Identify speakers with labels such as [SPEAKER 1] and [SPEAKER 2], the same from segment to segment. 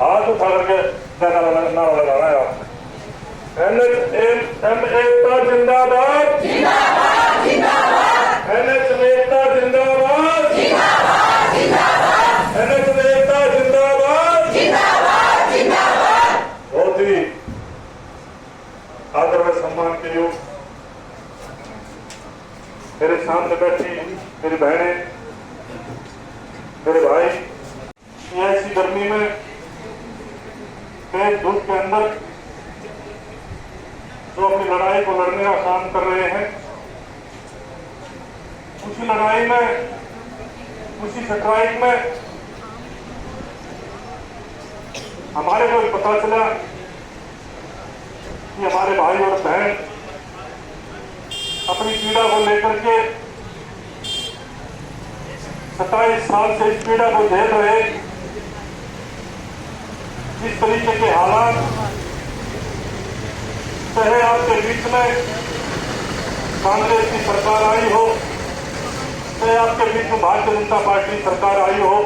[SPEAKER 1] हाथ उठा करके नारा लगाना है आपने। NHM एकता जिंदाबाद, NHM एकता जिंदाबाद, NHM एकता जिंदाबाद। बहुत ही आदर व सम्मान के योग मेरे सामने बैठी मेरी बहनें, मेरे भाई, ऐसी गर्मी में तेज धूप के अंदर जो अपनी लड़ाई को लड़ने का काम कर रहे हैं, उसी लड़ाई में, उसी स्ट्राइक में हमारे को पता चला कि हमारे भाई और बहन अपनी पीड़ा को लेकर के 27 साल से इस पीड़ा को झेल रहे, इस तरीके के हालात चाहे आपके बीच में कांग्रेस की सरकार आई हो, चाहे आपके बीच में भारतीय जनता पार्टी की सरकार आई हो,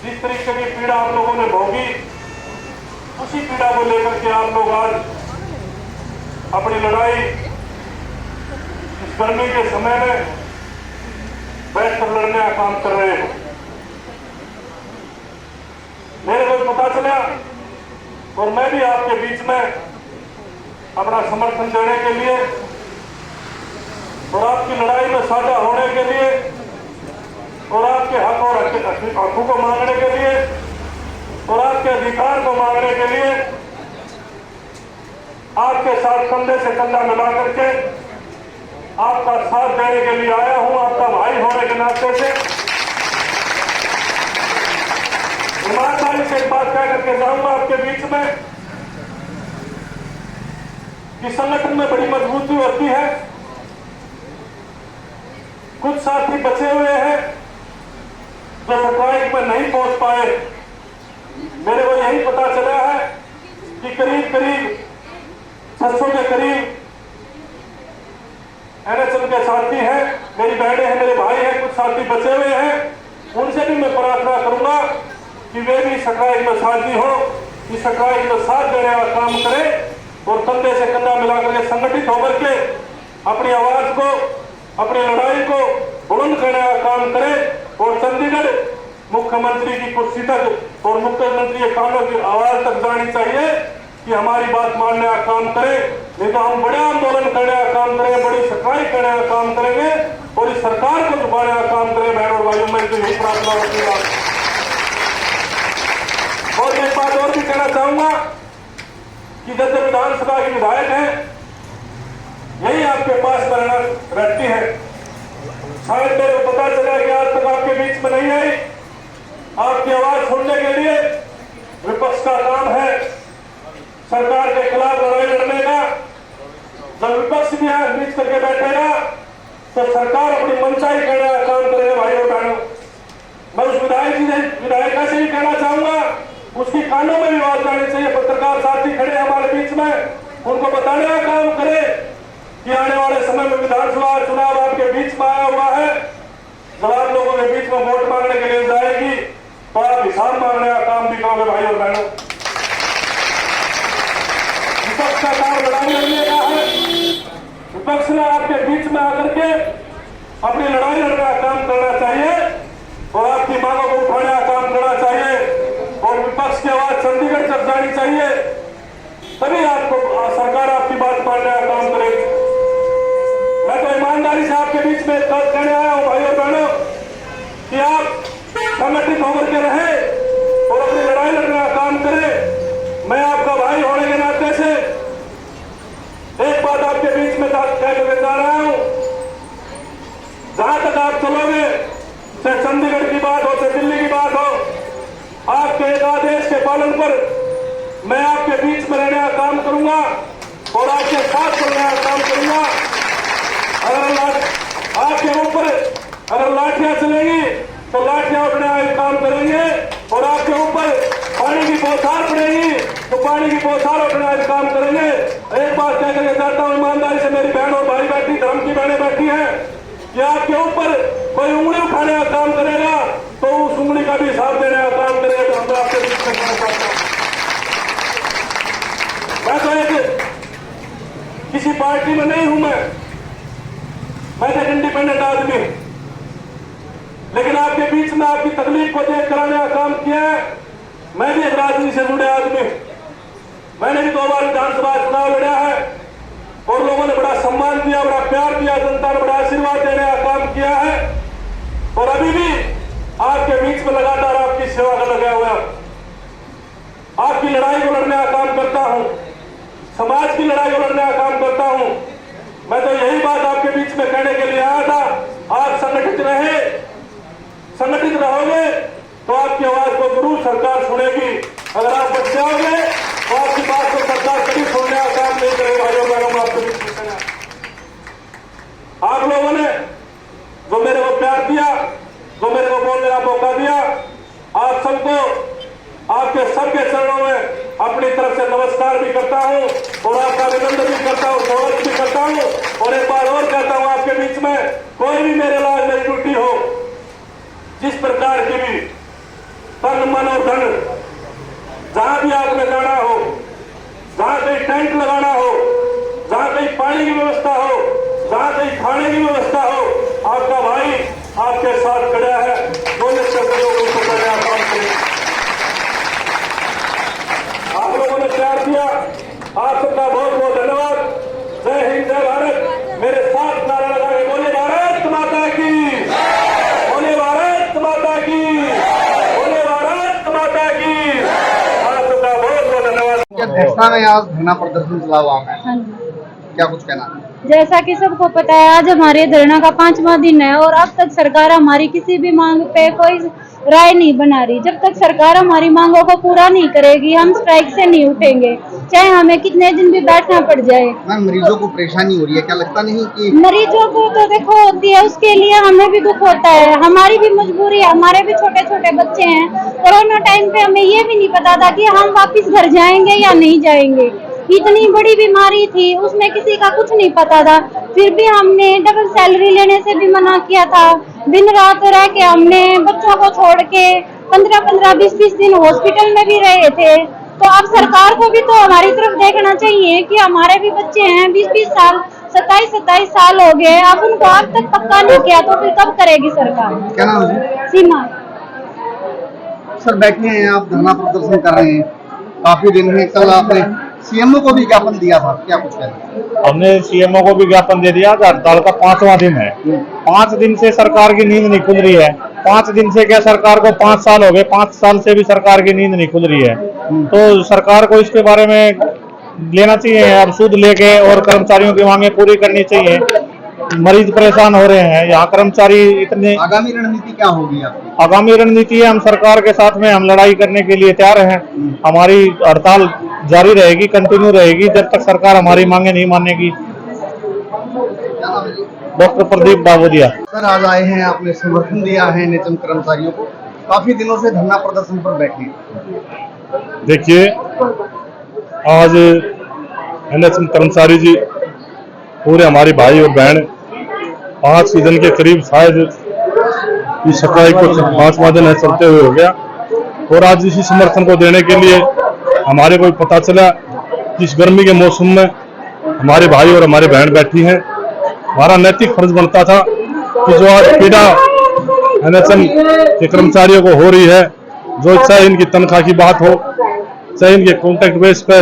[SPEAKER 1] जिस तरीके की पीड़ा आप लोगों ने भोगी, उसी पीड़ा को लेकर के आप लोग आज अपनी लड़ाई इस गर्मी के समय में बैठकर लड़ने का काम कर रहे हो। मेरे को पता चला और मैं भी आपके बीच में अपना समर्थन देने के लिए और आपकी लड़ाई में साझा होने के लिए और आपके हक और हकों को मांगने के लिए और आपके अधिकार को मांगने के लिए आपके साथ कंधे से कंधा मिला करके आपका साथ देने के लिए आया हूं। आपका भाई होने के नाते से ईमानदारी से एक बात कह करके जाऊंगा आपके बीच में कि संगठन में बड़ी मजबूती होती है। कुछ साथी बचे हुए हैं जो स्ट्राइक में नहीं पहुंच पाए। मेरे को यही पता चला है कि करीब 600 के करीब NHM के साथी हैं, मेरी बहनें हैं, मेरे भाई हैं, कुछ साथी बचे हुए हैं। उनसे भी मैं प्रार्थना करूंगा कि वे भी स्ट्राइक में साथी हो, इस स्ट्राइक में साथ देने का काम करें और कंधे से कंधा मिलाकर के संगठित होकर के अपनी आवाज को, अपनी लड़ाई को बुलंद करने का काम करें और चंडीगढ़ मुख्यमंत्री की कुर्सी तक और मुख्यमंत्री के कानों की आवाज तक जानी चाहिए कि हमारी बात मानने का काम करें। नहीं तो हम बड़े आंदोलन करने का काम करेंगे, बड़ी स्ट्राइक करने का काम करेंगे और इस सरकार को दबाने का काम करें। बहन और भाइयों में यही प्रार्थना होती है। और एक बात और भी कहना चाहूंगा कि जैसे विधानसभा की विधायक हैं, यही आपके पास मेहनत रहती है। शायद मेरे को पता चला कि आज तक आपके बीच में नहीं आई। आपकी आवाज सुनने के लिए विपक्ष का काम है सरकार के खिलाफ लड़ाई लड़ने का, जब विपक्ष भी यहाँ बीच करके बैठेगा तो सरकार अपनी मनचाही करने का काम करेगा। भाई और बहनों, मैं उस विधायिका से भी कहना चाहूंगा, उसकी कानों में भी बात जानी चाहिए। पत्रकार साथी खड़े हमारे बीच में, उनको बताने का काम करे कि आने वाले समय में विधानसभा चुनाव आपके बीच में आया हुआ है। जब आप लोगों के बीच में वोट मांगने के लिए जाएगी तो आप हिसाब मांगने का काम भी करोगे। भाई और बहनों, विपक्ष का काम लड़ाई लड़ने का है। विपक्ष ने आपके बीच में आकर के अपनी लड़ाई लड़ने का काम करना चाहिए और आपकी मांगों को उठाने का काम करना चाहिए और विपक्ष की आवाज चंडीगढ़ तक जानी चाहिए, तभी आपको सरकार आपकी बात मानने का काम करेगी। मैं तो ईमानदारी से आपके बीच में बात कहने आया हूं भाई और बहनों कि आप संगठित होकर के रहे और अपनी लड़ाई लड़ने का काम करें। मैं आपका भाई होने के नाते से एक बात आपके बीच में कहकर जा रहा हूं, जहां तक आप चलोगे, चाहे चंडीगढ़ की बात हो, चाहे दिल्ली की बात हो, आपके एक आदेश के पालन पर मैं आपके बीच में रहने का काम करूंगा और आपके साथ चलने का काम करूंगा। अगर आपके ऊपर अगर लाठियां चलेंगी तो लाठियां उठने का काम करेंगे और आपके ऊपर पानी की बौछार पड़ेगी तो पानी की बौछार उठने का काम करेंगे। एक बात कह करके जाता हूं, ईमानदारी से मेरी बहन और भाई बैठी, धर्म की बहनें बैठी हैं, कि आपके ऊपर कोई उंगली उठाने का काम करेगा तो उस उंगली का भी हिसाब देने का काम करेगा। तो हम आपके बीच में कहना चाहता हूं, मैं तो एक किसी पार्टी में नहीं हूं, मैं तो इंडिपेंडेंट आदमी हूं, लेकिन आपके बीच में आपकी तकलीफ को देख कराने का काम किया है। मैं भी एक राजनीति से जुड़े आदमी हूं, मैंने भी 2 बार विधानसभा चुनाव लड़ा है और लोगों ने बड़ा सम्मान दिया, बड़ा प्यार दिया, जनता ने बड़ा आशीर्वाद देने का काम किया है और अभी भी आपके बीच में लगातार आपकी सेवा कर लगा हुआ, आपकी लड़ाई को लड़ने का काम करता हूं, समाज की लड़ाई को लड़ने का काम करता हूं। मैं तो यही बात आपके बीच में कहने के लिए आया था, आप संगठित रहे, संगठित रहोगे तो आपकी आवाज को जरूर सरकार सुनेगी। अगर आप बच जाओगे तो आपकी बात को सरकार कभी सुनने का काम नहीं करेगी। भाइयों बहनों, आपके बीच में कहना, आप लोगों ने जो मेरे को प्यार दिया, जो मेरे को बोलने का मौका दिया, आप सबको आपके सबके चरणों में अपनी तरफ से नमस्कार भी करता हूं और आपका अभिनंदन भी करता हूं, स्वागत भी करता हूं। और एक बार और कहता हूं, आपके बीच में कोई भी मेरे लाज मेरी ड्यूटी हो, जिस प्रकार की भी तन मन और धन, जहां भी आपने जाना हो, जहां कहीं टेंट लगाना हो, जहां कहीं पानी की व्यवस्था हो, जहां कहीं खाने की व्यवस्था हो, आपका भाई आपके साथ खड़ा है। आप लोगों ने प्यार दिया, आप सबका बहुत बहुत धन्यवाद। जय हिंद, जय भारत। मेरे साथ नारा लगा के बोले भारत माता की, बोले भारत माता की, बोले भारत माता की। आप सबका बहुत बहुत धन्यवाद।
[SPEAKER 2] घटना में आज धरना प्रदर्शन चला हुआ है, क्या कुछ कहना है?
[SPEAKER 3] जैसा कि सबको पता है, आज हमारे धरना का 5वां दिन है और अब तक सरकार हमारी किसी भी मांग पे कोई राय नहीं बना रही। जब तक सरकार हमारी मांगों को पूरा नहीं करेगी, हम स्ट्राइक से नहीं उठेंगे, चाहे हमें कितने दिन भी बैठना पड़ जाए।
[SPEAKER 2] मैम, मरीजों को परेशानी हो रही है, क्या लगता नहीं कि
[SPEAKER 3] मरीजों को तो देखो होती है, उसके लिए हमें भी दुख होता है, हमारी भी मजबूरी है, हमारे भी छोटे छोटे बच्चे हैं। कोरोना टाइम पे हमें ये भी नहीं पता था कि हम वापिस घर जाएंगे या नहीं जाएंगे। इतनी बड़ी बीमारी थी, उसमें किसी का कुछ नहीं पता था, फिर भी हमने डबल सैलरी लेने से भी मना किया था। दिन रात रह के हमने बच्चों को छोड़ के 15-15, 20-20 दिन हॉस्पिटल में भी रहे थे। तो अब सरकार को भी तो हमारी तरफ देखना चाहिए कि हमारे भी बच्चे हैं, 20-20 साल, 27-27 साल हो गए, अब उनको अब तक पक्का नहीं किया तो फिर कब करेगी सरकार?
[SPEAKER 2] क्या नाम है?
[SPEAKER 3] सीमा।
[SPEAKER 2] सर, बैठे हैं आप, धरना प्रदर्शन कर रहे हैं, काफी दिन में कल आपने सीएमओ को भी ज्ञापन दिया था, क्या कुछ कहना?
[SPEAKER 4] हमने सीएमओ को भी ज्ञापन दे दिया। हड़ताल का 5वां दिन है, 5 दिन से सरकार की नींद नहीं खुल रही है। 5 दिन से क्या, सरकार को 5 साल हो गए, 5 साल से भी सरकार की नींद नहीं खुल रही है। तो सरकार को इसके बारे में लेना चाहिए, अब सूद लेके और कर्मचारियों की मांगे पूरी करनी चाहिए। मरीज परेशान हो रहे हैं, यहाँ कर्मचारी इतने।
[SPEAKER 2] आगामी रणनीति क्या होगी आपकी?
[SPEAKER 4] आगामी रणनीति है, हम सरकार के साथ में हम लड़ाई करने के लिए तैयार हैं। हमारी हड़ताल जारी रहेगी, कंटिन्यू रहेगी, जब तक सरकार हमारी मांगे नहीं मानेगी।
[SPEAKER 2] क्या नाम है जी?
[SPEAKER 4] डॉक्टर प्रदीप बाबूदिया।
[SPEAKER 2] सर आज आए हैं, आपने समर्थन दिया है एनएचएम कर्मचारियों को, काफी दिनों से धरना प्रदर्शन पर बैठे हैं।
[SPEAKER 1] देखिए, आज एनएचएम कर्मचारी जी पूरे हमारे भाई और बहन 5 दिन के करीब शायद इस स्ट्राइक को 5वां दिन है चलते हुए हो गया, और आज इसी समर्थन को देने के लिए हमारे को पता चला कि इस गर्मी के मौसम में हमारे भाई और हमारे बहन बैठी हैं। हमारा नैतिक फर्ज बनता था कि जो आज पीड़ा एनएचएम के कर्मचारियों को हो रही है, जो चाहे इनकी तनख्वाह की बात हो, चाहे इनके कॉन्ट्रैक्ट बेस पे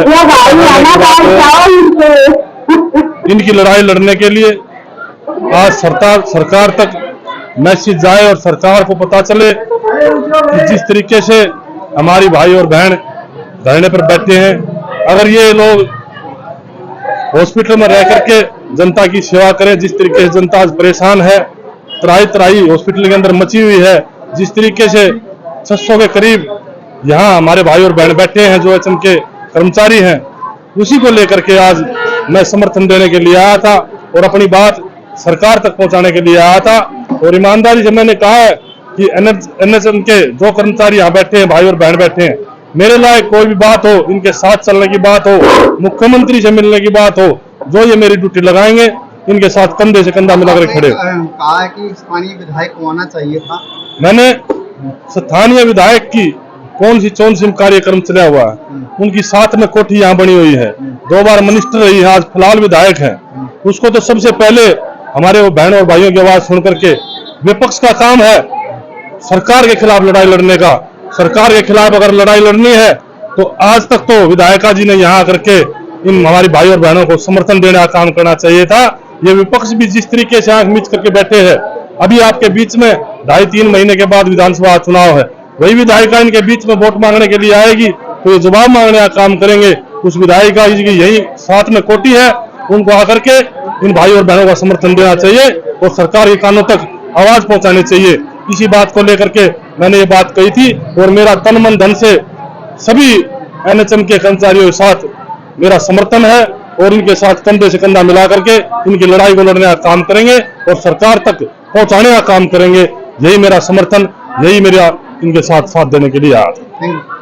[SPEAKER 1] इनकी लड़ाई लड़ने के लिए आज सरकार तक मैसेज जाए और सरकार को पता चले कि जिस तरीके से हमारी भाई और बहन धरने पर बैठे हैं, अगर ये लोग हॉस्पिटल में रह करके जनता की सेवा करें, जिस तरीके से जनता आज परेशान है, त्राही हॉस्पिटल के अंदर मची हुई है, जिस तरीके से 600 के करीब यहाँ हमारे भाई और बहन बैठे हैं जो एचएम के कर्मचारी हैं, उसी को लेकर के आज मैं समर्थन देने के लिए आया था और अपनी बात सरकार तक पहुंचाने के लिए आया था। और ईमानदारी से मैंने कहा है कि एनएचएम के जो कर्मचारी यहाँ बैठे हैं, भाई और बहन बैठे हैं, मेरे लायक कोई भी बात हो, इनके साथ चलने की बात हो, मुख्यमंत्री से मिलने की बात हो, जो ये मेरी ड्यूटी लगाएंगे, इनके साथ कंधे से कंधा मिलाकर खड़े।
[SPEAKER 2] कहा है कि स्थानीय विधायक को आना चाहिए था।
[SPEAKER 1] मैंने स्थानीय विधायक की कौन सी कार्यक्रम चला हुआ है, उनकी साथ में कोठी यहाँ बनी हुई है, 2 बार मिनिस्टर रही है, आज फिलहाल विधायक है। उसको तो सबसे पहले हमारे वो बहनों और भाइयों की आवाज सुन करके, विपक्ष का काम है सरकार के खिलाफ लड़ाई लड़ने का। सरकार के खिलाफ अगर लड़ाई लड़नी है तो आज तक तो विधायिका जी ने यहाँ आकर के इन हमारी भाई और बहनों को समर्थन देने का काम करना चाहिए था। ये विपक्ष भी जिस तरीके से आंख मीच करके बैठे हैं, अभी आपके बीच में 2.5-3 महीने के बाद विधानसभा चुनाव है, वही विधायिका इनके बीच में वोट मांगने के लिए आएगी तो ये जवाब मांगने का काम करेंगे। उस विधायिका जी की यही साथ में कोटी है, उनको आकर के इन भाई और बहनों का समर्थन देना चाहिए और सरकार के कानों तक आवाज पहुंचानी चाहिए। इसी बात को लेकर के मैंने ये बात कही थी और मेरा तन मन धन से सभी एनएचएम के कर्मचारियों के साथ मेरा समर्थन है और इनके साथ कंधे से कंधा मिला करके इनकी लड़ाई को लड़ने का काम करेंगे और सरकार तक पहुंचाने का काम करेंगे। यही मेरा समर्थन, यही मेरा इनके साथ देने के लिए आया था।
[SPEAKER 2] Thank you.